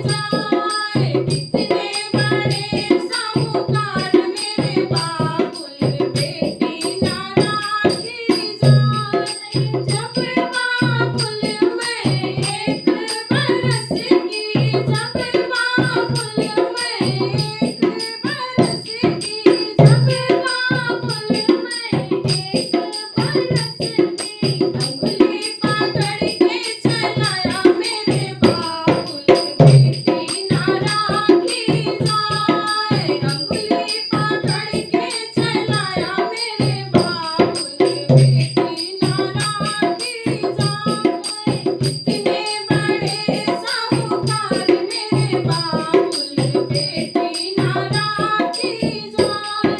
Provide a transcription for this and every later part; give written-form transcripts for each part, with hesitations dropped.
जाए कितने बड़े साहूकार मेरे बाबुल बेटी ना राखी जाए जब बाबुल में एक बरस की जब बाबुल में एक बरस की जब बाबुल में एक बरस की अंगुली पकड़ के चलाया मेरे बाबुल बेटी ना राखी जाए अंगुली पकड़ के चलाया मेरे बाबुल बेटी ना राखी जाए कितने बड़े साहूकार मेरे बाबुल बेटी ना राखी जाए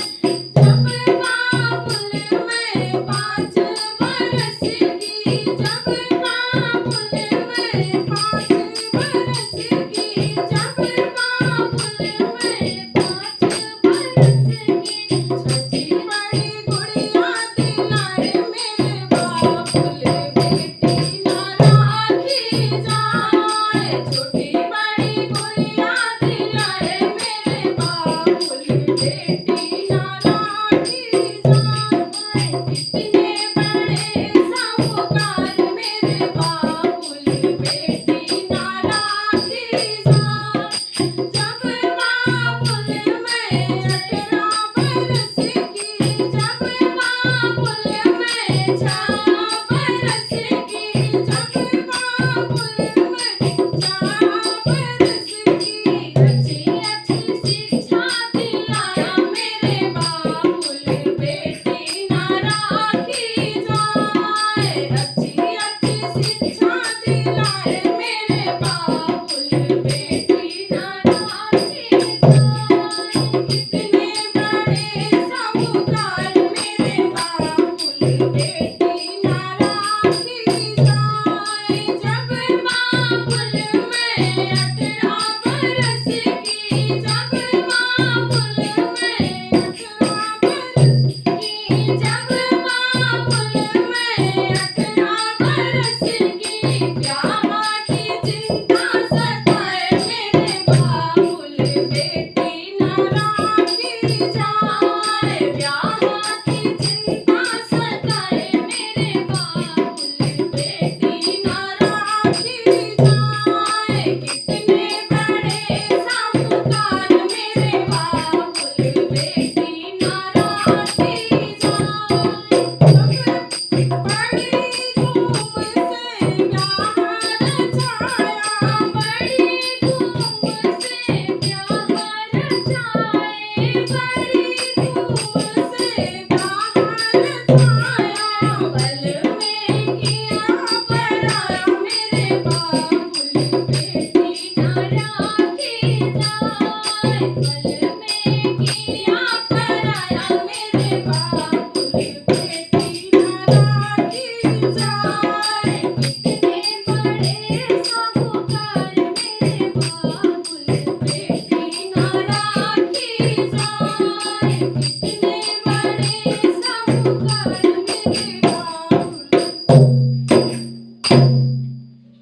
जब बाबुल में 5 बरस की जब बाबुल में 5 बरस की जब बाबुल में 5 बरस की सची बड़ी गुड़िया दिलाए मेरे बाबुल बेटी ना राखी जाए छोटी बड़ी गुड़िया दिलाए मेरे बाबुल बेटी ना राखी जाए कितने बड़े साहूकार मेरे बाबुल बेटी ना राखी जाए जब